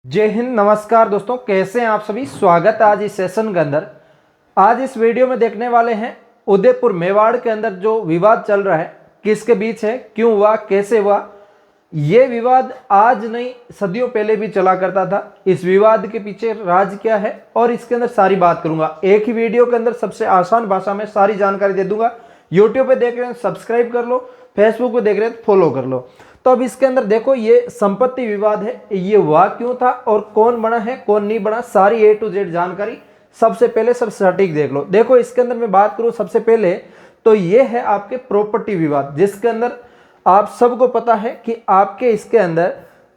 जय हिंद। नमस्कार दोस्तों, कैसे हैं आप सभी। स्वागत है आज इस सेशन के अंदर। आज इस वीडियो में देखने वाले हैं उदयपुर मेवाड़ के अंदर जो विवाद चल रहा है, किसके बीच है, क्यों हुआ, कैसे हुआ। ये विवाद आज नहीं, सदियों पहले भी चला करता था। इस विवाद के पीछे राज क्या है और इसके अंदर सारी बात करूंगा। एक ही वीडियो के अंदर सबसे आसान भाषा में सारी जानकारी दे दूंगा। यूट्यूब पे देख रहे हैं सब्सक्राइब कर लो, फेसबुक पे देख रहे हैं तो फॉलो कर लो। तो अब इसके अंदर देखो, ये संपत्ति विवाद है, ये हुआ क्यों था और कौन बना है कौन नहीं बना, सारी A to Z जानकारी सबसे पहले सब सटीक देख लो। देखो इसके अंदर मैं बात करूं सबसे पहले तो ये है आपके प्रॉपर्टी विवाद, जिसके अंदर आप सबको पता है कि आपके इसके अंदर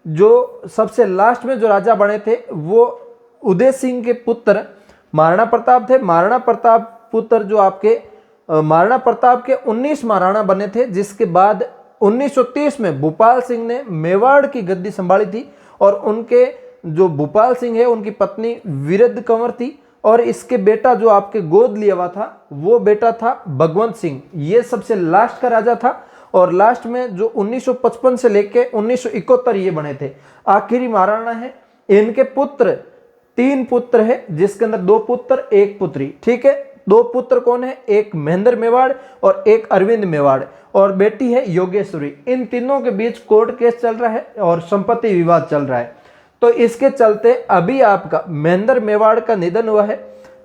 जो सबसे लास्ट में जो राजा बने थे वो उदय सिंह के पुत्र महाराणा प्रताप थे। महाराणा प्रताप पुत्र जो आपके महाराणा प्रताप के 19 महाराणा बने थे, जिसके बाद 1930 में भूपाल सिंह ने मेवाड़ की गद्दी संभाली थी और उनके जो भूपाल सिंह है उनकी पत्नी वीरद कंवर थी और इसके बेटा जो आपके गोद लिया हुआ था वो बेटा था भगवंत सिंह। ये सबसे लास्ट का राजा था और लास्ट में जो 1955 से लेके 1971 ये बने थे, आखिरी महाराणा है। इनके पुत्र 3 पुत्र है, जिसके अंदर 2 पुत्र 1 पुत्री। ठीक है, 2 पुत्र कौन है, एक महेंद्र मेवाड़ और एक अरविंद मेवाड़ और बेटी है योगेश्वरी। इन तीनों के बीच कोर्ट केस चल रहा है और संपत्ति विवाद चल रहा है। तो इसके चलते अभी आपका महेंद्र मेवाड़ का निधन हुआ है।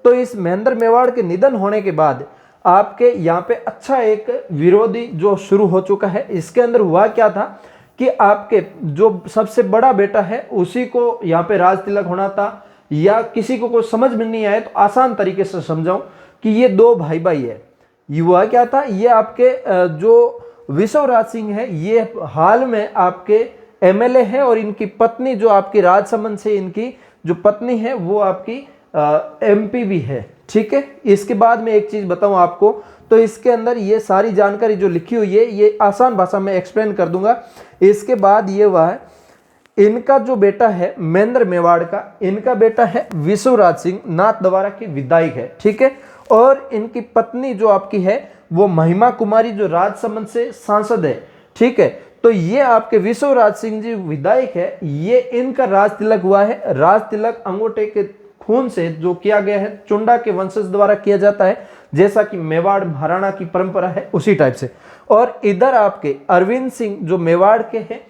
तो इस महेंद्र मेवाड़ के निधन होने के बाद आपके यहाँ पे अच्छा एक विरोधी जो शुरू हो चुका है। इसके अंदर हुआ क्या था कि आपके जो सबसे बड़ा बेटा है उसी को यहाँ पे राज तिलक होना था, या किसी को कोई समझ में नहीं आए तो आसान तरीके से समझाऊं कि ये 2 भाई भाई है। ये हुआ क्या था, ये आपके जो विश्वराज सिंह है ये हाल में आपके MLA है और इनकी पत्नी जो आपकी राजसमंद से इनकी जो पत्नी है वो आपकी MP भी है। ठीक है, इसके बाद में एक चीज बताऊं आपको, तो इसके अंदर ये सारी जानकारी जो लिखी हुई है ये आसान भाषा में एक्सप्लेन कर दूंगा। इसके बाद ये हुआ है, इनका जो बेटा है महेंद्र मेवाड़ का, इनका बेटा है विश्वराज सिंह नाथ द्वारा की विधायक है। ठीक है, और इनकी पत्नी जो आपकी है वो महिमा कुमारी जो राजसमंद से सांसद है। ठीक है, तो ये आपके विश्वराज सिंह जी विधायक है, ये इनका राज तिलक हुआ है। राज तिलक अंगूठे के खून से जो किया गया है चुंडा के वंशज द्वारा किया जाता है, जैसा कि मेवाड़ महाराणा की परंपरा है उसी टाइप से। और इधर आपके अरविंद सिंह जो मेवाड़ के हैं,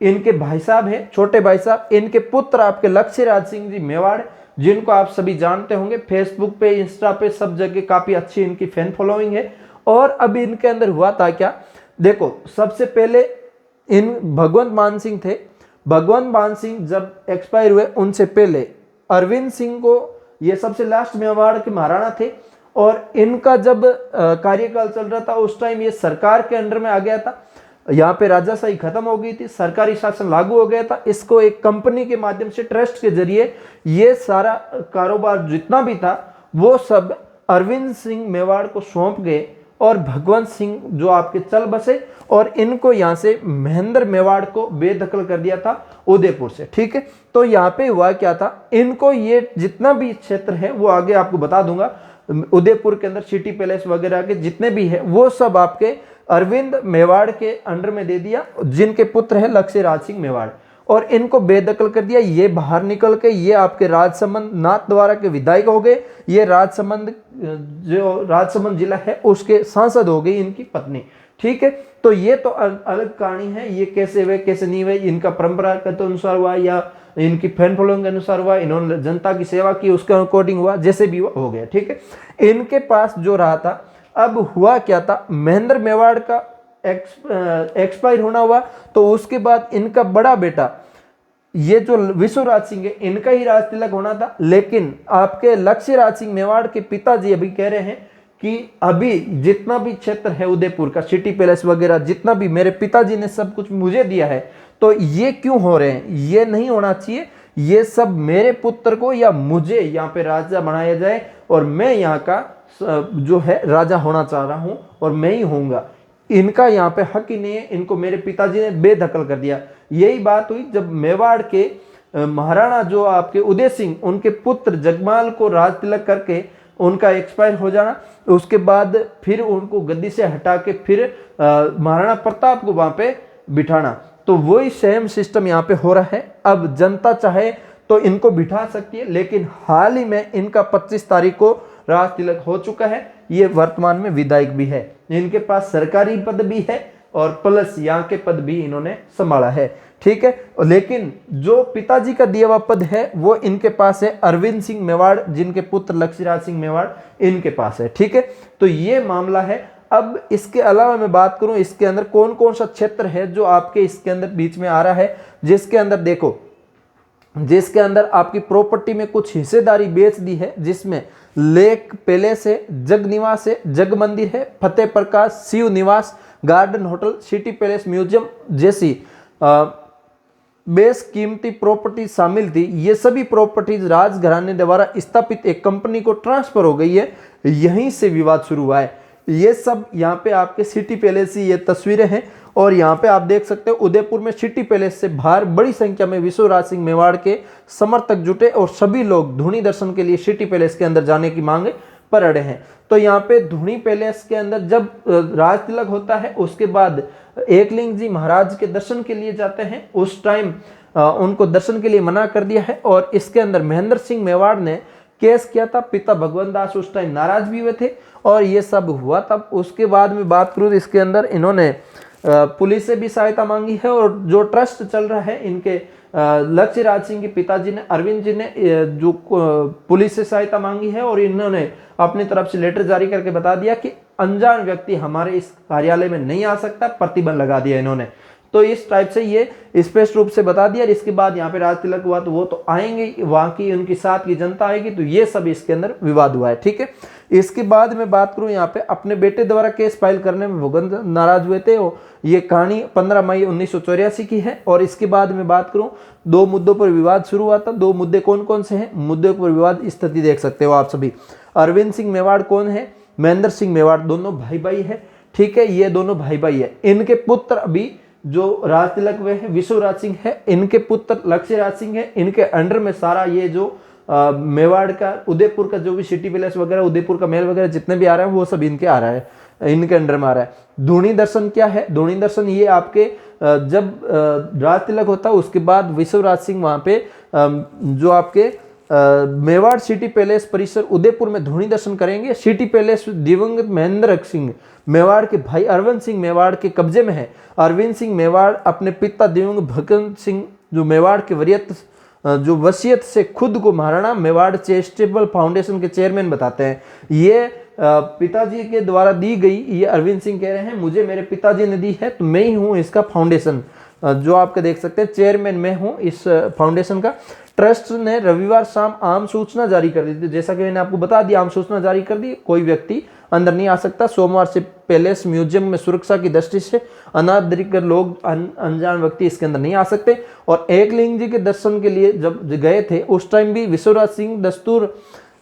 इनके भाई साहब हैं, छोटे भाई साहब, इनके पुत्र आपके लक्ष्यराज सिंह जी मेवाड़, जिनको आप सभी जानते होंगे, फेसबुक पे इंस्टा पे सब जगह काफी अच्छी इनकी फैन फॉलोइंग है। और अब इनके अंदर हुआ था क्या, देखो सबसे पहले इन भगवंत मान सिंह थे। भगवंत मान सिंह जब एक्सपायर हुए उनसे पहले अरविंद सिंह को, ये सबसे लास्ट मेवाड़ के महाराणा थे और इनका जब कार्यकाल चल रहा था उस टाइम ये सरकार के अंडर में आ गया था। यहाँ पे राजाशाही खत्म हो गई थी, सरकारी शासन लागू हो गया था। इसको एक कंपनी के माध्यम से ट्रस्ट के जरिए ये सारा कारोबार जितना भी था वो सब अरविंद सिंह मेवाड़ को सौंप गए और भगवंत सिंह जो आपके चल बसे और इनको यहाँ से महेंद्र मेवाड़ को बेदखल कर दिया था उदयपुर से। ठीक है, तो यहाँ पे हुआ क्या था, इनको ये जितना भी क्षेत्र है वो आगे आपको बता दूंगा, उदयपुर के अंदर सिटी पैलेस वगैरह के जितने भी है वो सब आपके अरविंद मेवाड़ के अंडर में दे दिया, जिनके पुत्र है लक्ष्यराज सिंह मेवाड़, और इनको बेदखल कर दिया। ये बाहर निकल के ये आपके राजसमंद नाथ द्वारा के विधायक हो गए। ये राजसमंद जो राजसमंद जिला है उसके सांसद हो गई इनकी पत्नी। ठीक है, तो ये तो अलग कहानी है, ये कैसे हुए कैसे नहीं हुए, इनका परंपरा के अनुसार हुआ या इनकी फैन फॉलोइंग के अनुसार हुआ, इन्होंने जनता की सेवा की उसके अकॉर्डिंग हुआ, जैसे भी हुआ हो गया। ठीक है, इनके पास जो रहा था, अब हुआ क्या था, महेंद्र मेवाड़ का एक्सपायर होना हुआ तो उसके बाद इनका बड़ा बेटा ये जो विश्वराज सिंह है इनका ही राज तिलक होना था। लेकिन आपके लक्ष्यराज सिंह मेवाड़ के पिताजी अभी कह रहे हैं कि अभी जितना भी क्षेत्र है उदयपुर का, सिटी पैलेस वगैरह जितना भी मेरे पिताजी ने सब कुछ मुझे दिया है, तो ये क्यों हो रहे हैं, ये नहीं होना चाहिए, ये सब मेरे पुत्र को या मुझे यहाँ पे राजा बनाया जाए और मैं यहाँ का जो है राजा होना चाह रहा हूं और मैं ही होऊंगा। इनका यहाँ पे हक ही नहीं है, इनको मेरे पिताजी ने बेदखल कर दिया। यही बात हुई जब मेवाड़ के महाराणा जो आपके उदय सिंह, उनके पुत्र जगमाल को राज तिलक करके उनका एक्सपायर हो जाना, उसके बाद फिर उनको गद्दी से हटा के फिर महाराणा प्रताप को वहां पे बिठाना। तो वही सेम सिस्टम यहाँ पे हो रहा है। अब जनता चाहे तो इनको बिठा सकती है, लेकिन हाल ही में इनका 25 तारीख को राज तिलक हो चुका है। ये वर्तमान में विधायक भी है, इनके पास सरकारी पद भी है और प्लस यहाँ के पद भी इन्होंने संभाला है, ठीक है। लेकिन जो पिताजी का दिया हुआ पद है वो इनके पास है अरविंद सिंह मेवाड़, जिनके पुत्र लक्ष्मीराज सिंह मेवाड़ इनके पास है, ठीक है। तो ये मामला है। अब इसके अलावा मैं बात करूं इसके अंदर कौन कौन सा क्षेत्र है जो आपके इसके अंदर बीच में आ रहा है, जिसके अंदर देखो, जिसके अंदर आपकी प्रॉपर्टी में कुछ हिस्सेदारी बेच दी है, जिसमें लेक पैलेस है, जग निवास है, जग मंदिर है, फतेह प्रकाश, शिव निवास, garden hotel, city palace museum जैसी बेस कीमती प्रॉपर्टी शामिल थी। ये सभी प्रॉपर्टीज राजघराने द्वारा स्थापित एक कंपनी को ट्रांसफर हो गई है। यहीं से विवाद शुरू हुआ है। ये सब यहाँ पे आपके सिटी पैलेस की ये तस्वीरें हैं और यहाँ पे आप देख सकते हो उदयपुर में सिटी पैलेस से बाहर बड़ी संख्या में विश्वराज सिंह मेवाड़ के समर्थक जुटे और सभी लोग धूनी दर्शन के लिए सिटी पैलेस के अंदर जाने की मांग पर अड़े हैं। तो यहाँ पे धूनी पैलेस के अंदर जब राज तिलक होता है उसके बाद एकलिंग जी महाराज के दर्शन के लिए जाते हैं, उस टाइम उनको दर्शन के लिए मना कर दिया है और इसके अंदर महेंद्र सिंह मेवाड़ ने केस किया था। पिता भगवंत दास उस टाइम नाराज भी हुए थे और ये सब हुआ। तब उसके बाद में बात करूँ तो इसके अंदर इन्होंने पुलिस से भी सहायता मांगी है और जो ट्रस्ट चल रहा है इनके लक्ष्मीराज सिंह के पिताजी ने, अरविंद जी ने जो पुलिस से सहायता मांगी है और इन्होंने अपनी तरफ से लेटर जारी करके बता दिया कि अनजान व्यक्ति हमारे इस कार्यालय में नहीं आ सकता, प्रतिबंध लगा दिया इन्होंने। तो इस टाइप से ये स्पष्ट रूप से बता दिया। इसके बाद यहाँ पे राज तिलक हुआ तो वो तो आएंगे, वहां की उनकी साथ की जनता आएगी, तो ये सब इसके अंदर विवाद हुआ है, ठीक है। इसके बाद में बात करूं यहाँ पे अपने बेटे द्वारा केस फाइल करने में भगवंत नाराज हुए थे। ये कहानी 15 मई 1984 की है। और इसके बाद में बात करूं, दो मुद्दों पर विवाद शुरू हुआ था। दो मुद्दे कौन कौन से हैं? मुद्दों पर विवाद स्थिति देख सकते हो आप सभी। अरविंद सिंह मेवाड़ कौन है? महेंद्र सिंह मेवाड़, दोनों भाई भाई है, ठीक है। ये दोनों भाई भाई है। इनके पुत्र अभी जो राज तिलक हुए हैं विश्वराज सिंह है, इनके पुत्र लक्ष्मीराज सिंह है। इनके अंडर में सारा ये जो मेवाड़ का, उदयपुर का जो भी सिटी पैलेस वगैरह, उदयपुर का महल वगैरह जितने भी आ रहे हैं वो सब इनके आ रहा है, इनके अंडर में आ रहा है। धूनी दर्शन क्या है? धूनी दर्शन ये आपके जब राज तिलक होता है उसके बाद विश्वराज सिंह वहां पे जो आपके मेवाड़ सिटी पैलेस परिसर उदयपुर में धूनी दर्शन करेंगे। सिटी पैलेस दिवंगत महेंद्र सिंह मेवाड़ के भाई अरविंद सिंह मेवाड़ के कब्जे में है। अरविंद सिंह मेवाड़ अपने पिता दिवंगत भगत सिंह जो मेवाड़ के जो वसीयत से खुद को महाराणा मेवाड़ चैरिटेबल फाउंडेशन के चेयरमैन बताते हैं। ये पिताजी के द्वारा दी गई, ये अरविंद सिंह कह रहे हैं मुझे मेरे पिताजी ने दी है तो मैं ही हूँ इसका फाउंडेशन, जो आपके देख सकते हैं चेयरमैन मैं हूँ इस फाउंडेशन का। ट्रस्ट ने रविवार शाम आम सूचना जारी कर दी थी, जैसा कि मैंने आपको बता दिया, आम सूचना जारी कर दी, कोई व्यक्ति अंदर नहीं आ सकता। सोमवार से पैलेस म्यूजियम में सुरक्षा की दृष्टि से अनादरित लोग, अनजान व्यक्ति इसके अंदर नहीं आ सकते। और एकलिंग जी के दर्शन के लिए जब गए थे उस टाइम भी विश्वराज सिंह दस्तूर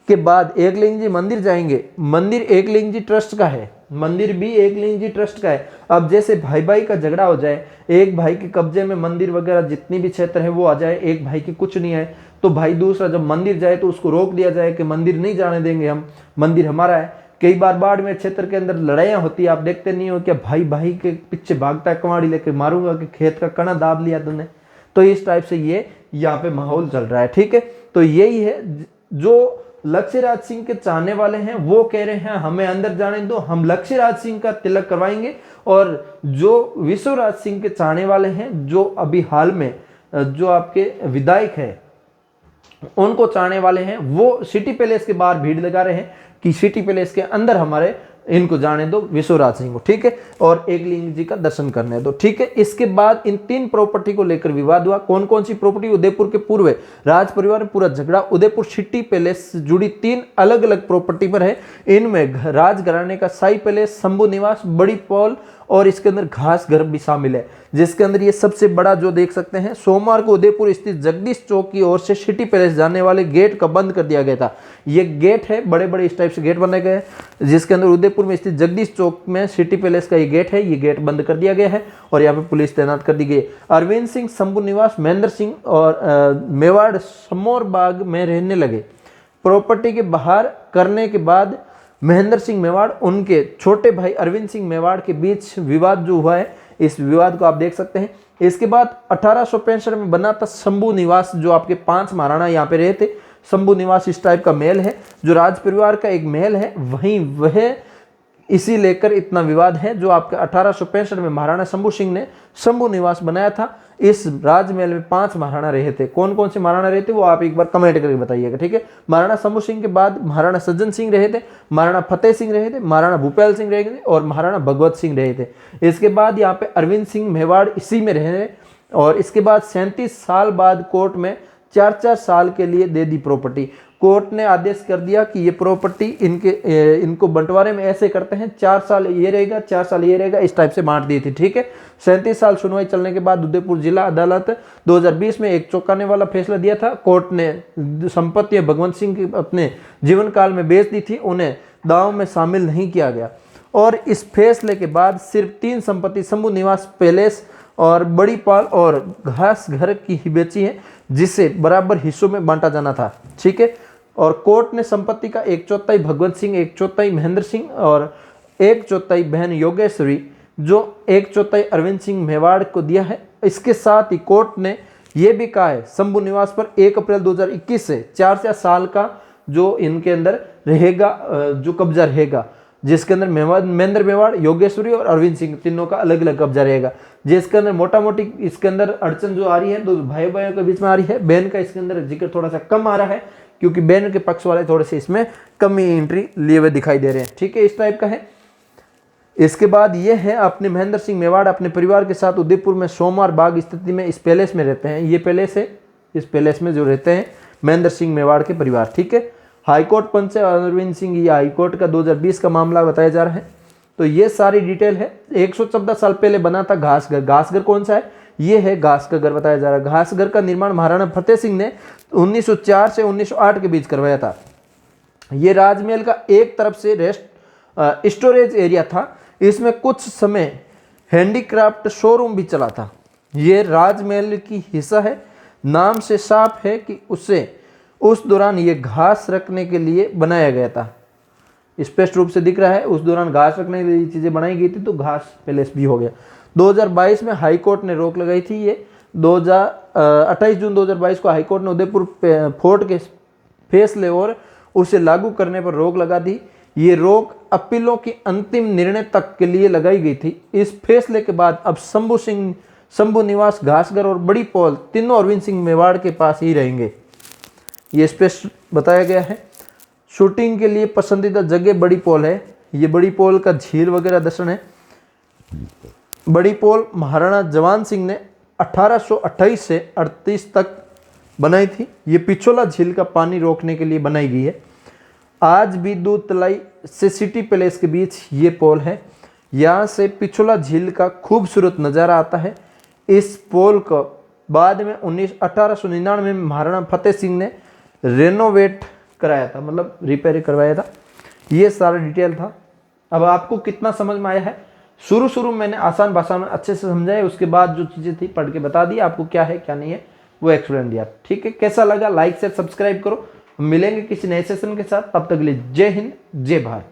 के बाद एकलिंग जी मंदिर जाएंगे। मंदिर एकलिंग जी ट्रस्ट का है, मंदिर भी एकलिंग जी ट्रस्ट का है। अब जैसे भाई भाई का झगड़ा हो जाए, एक भाई के कब्जे में मंदिर वगैरह जितनी भी क्षेत्र है वो आ जाए, एक भाई के कुछ नहीं है, तो भाई दूसरा जब मंदिर जाए तो उसको रोक दिया जाए कि मंदिर नहीं जाने देंगे हम, मंदिर हमारा है। कई बार बाड़मेर क्षेत्र के अंदर लड़ाइयाँ होती है, आप देखते नहीं हो क्या, भाई भाई के पीछे भागता है, कमाड़ी लेके मारूंगा कि खेत का कणा दाब लिया तुमने। तो इस टाइप से ये यहाँ पे माहौल चल रहा है, ठीक है। तो यही है, जो लक्ष्मीराज सिंह के चाहने वाले हैं वो कह रहे हैं हमें अंदर जाने दो, हम लक्ष्मीराज सिंह का तिलक करवाएंगे। और जो विश्वराज सिंह के चाहने वाले हैं, जो अभी हाल में जो आपके विधायक है उनको चाहने वाले हैं, वो सिटी पैलेस के बाहर भीड़ लगा रहे हैं कि सिटी पैलेस के अंदर हमारे इनको जाने दो विश्वराज सिंह को, ठीक है, और एकलिंग जी का दर्शन करने दो, ठीक है। इसके बाद इन 3 प्रॉपर्टी को लेकर विवाद हुआ। कौन कौन सी प्रॉपर्टी? उदयपुर के पूर्व राज परिवार में पूरा झगड़ा उदयपुर सिटी पैलेस से जुड़ी 3 अलग अलग प्रॉपर्टी पर है। इनमें राजघराने का शाही पैलेस, शंभू निवास, बड़ी पॉल और इसके अंदर घास घर भी शामिल है, जिसके अंदर ये सबसे बड़ा जो देख सकते हैं, सोमवार को उदयपुर स्थित जगदीश चौक की ओर से सिटी पैलेस जाने वाले गेट का बंद कर दिया गया था। ये गेट है, बड़े बड़े इस टाइप से गेट बनाए गए हैं, जिसके अंदर उदयपुर में स्थित जगदीश चौक में सिटी पैलेस का ये गेट है, ये गेट बंद कर दिया गया है और यहाँ पे पुलिस तैनात कर दी गई है। अरविंद सिंह शंभू निवास, महेंद्र सिंह और मेवाड़ समोर बाग में रहने लगे। प्रॉपर्टी के बाहर करने के बाद महेंद्र सिंह मेवाड़, उनके छोटे भाई अरविंद सिंह मेवाड़ के बीच विवाद जो हुआ है, इस विवाद को आप देख सकते हैं। इसके बाद 1865 में बना था शंभू निवास, जो आपके 5 महाराणा यहाँ पे रहे थे। शंभू निवास इस टाइप का महल है, जो राज परिवार का एक महल है, वहीं वह इसी लेकर इतना विवाद है, जो आपके 1865 में महाराणा शंभू सिंह ने शंभू निवास बनाया था। इस राजमहल में 5 महाराणा रहे थे। कौन कौन से महाराणा रहे थे वो आप एक बार कमेंट करके बताइएगा, ठीक है। महाराणा शंभू सिंह के बाद महाराणा सज्जन सिंह रहे थे, महाराणा फतेह सिंह रहे थे, महाराणा भूपेल सिंह रहे थे और महाराणा भगवत सिंह रहे थे। इसके बाद यहाँ पे अरविंद सिंह मेवाड़ इसी में रहे और इसके बाद 37 साल बाद कोर्ट में 4-4 साल के लिए दे दी प्रॉपर्टी। कोर्ट ने आदेश कर दिया कि ये प्रॉपर्टी इनको बंटवारे में ऐसे करते हैं, 4 साल ये रहेगा, 4 साल ये रहेगा, इस टाइप से बांट दी थी, ठीक है। 37 साल सुनवाई चलने के बाद उदयपुर जिला अदालत 2020 में एक चौंकाने वाला फैसला दिया था। कोर्ट ने संपत्ति भगवंत सिंह की अपने जीवन काल में बेच दी थी, उन्हें दाव में शामिल नहीं किया गया और इस फैसले के बाद सिर्फ 3 संपत्ति शंभू निवास पैलेस और बड़ी पाल और घास घर की ही बेची है, जिसे बराबर हिस्सों में बांटा जाना था, ठीक है। और कोर्ट ने संपत्ति का 1/4 भगवंत सिंह, 1/4 महेंद्र सिंह और 1/4 बहन योगेश्वरी, जो 1/4 अरविंद सिंह मेवाड़ को दिया है। इसके साथ ही कोर्ट ने यह भी कहा है शंभू निवास पर 1 अप्रैल 2021 से 4 साल का जो इनके अंदर रहेगा, जो कब्जा रहेगा, जिसके अंदर महेंद्र मेवाड़, योगेश्वरी और अरविंद सिंह तीनों का अलग अलग कब्जा रहेगा। जिसके अंदर मोटा मोटी इसके अंदर अड़चन जो आ रही है, 2 भाई भाइयों के बीच में आ रही है। बहन का इसके अंदर जिक्र थोड़ा सा कम आ रहा है, क्योंकि बहन के पक्ष वाले थोड़े से इसमें कम ही एंट्री लिए हुए दिखाई दे रहे हैं, ठीक है, इस टाइप का है। इसके बाद ये है अपने महेंद्र सिंह मेवाड़ अपने परिवार के साथ उदयपुर में सोमवार बाग स्थिति में इस पैलेस में रहते हैं। ये पैलेस है, इस पैलेस में जो रहते हैं महेंद्र सिंह मेवाड़ के परिवार, ठीक है। हाईकोर्ट पंच है अरविंद सिंह, ये हाईकोर्ट का 2020 का मामला बताया जा रहा है। तो ये सारी डिटेल है। 114 साल पहले बना था घासघर। घासघर कौन सा है? ये है घास का घर बताया जा रहा है। घासघर का निर्माण महाराणा फतेह सिंह ने 1904 से 1908 के बीच करवाया था। ये राजमहल का एक तरफ से रेस्ट स्टोरेज एरिया था। इसमें कुछ समय हैंडीक्राफ्ट शोरूम भी चला था। ये राजमहल की हिस्सा है। नाम से साफ है कि उस दौरान ये घास रखने के लिए बनाया गया था। स्पष्ट रूप से दिख रहा है, उस दौरान घास रखने के लिए चीज़ें बनाई गई थी, तो घास पैलेस भी हो गया। 2022 में हाईकोर्ट ने रोक लगाई थी। ये 28 जून 2022 को हाईकोर्ट ने उदयपुर फोर्ट के फैसले और उसे लागू करने पर रोक लगा दी। ये रोक अपीलों की अंतिम निर्णय तक के लिए लगाई गई थी। इस फैसले के बाद अब शंभू निवास, घासघर और बड़ी पोल तीनों अरविंद सिंह मेवाड़ के पास ही रहेंगे। ये स्पष्ट बताया गया है। शूटिंग के लिए पसंदीदा जगह बड़ी पोल है। ये बड़ी पोल का झील वगैरह दर्शन है। बड़ी पोल महाराणा जवान सिंह ने 1828 से 38 तक बनाई थी। ये पिछोला झील का पानी रोकने के लिए बनाई गई है। आज भी दूध तलाई से सिटी पैलेस के बीच ये पोल है। यहाँ से पिछोला झील का खूबसूरत नज़ारा आता है। इस पोल को बाद में 1899 में महाराणा फतेह सिंह ने रेनोवेट कराया था, मतलब रिपेयर करवाया था। ये सारा डिटेल था। अब आपको कितना समझ में आया है? शुरू में मैंने आसान भाषा में अच्छे से समझाया, उसके बाद जो चीज़ें थी पढ़ के बता दी आपको क्या है क्या नहीं है, वो एक्सप्लेन दिया, ठीक है। कैसा लगा? लाइक शेयर सब्सक्राइब करो। मिलेंगे किसी नए सेशन के साथ, तब तक के लिए जय हिंद, जय भारत।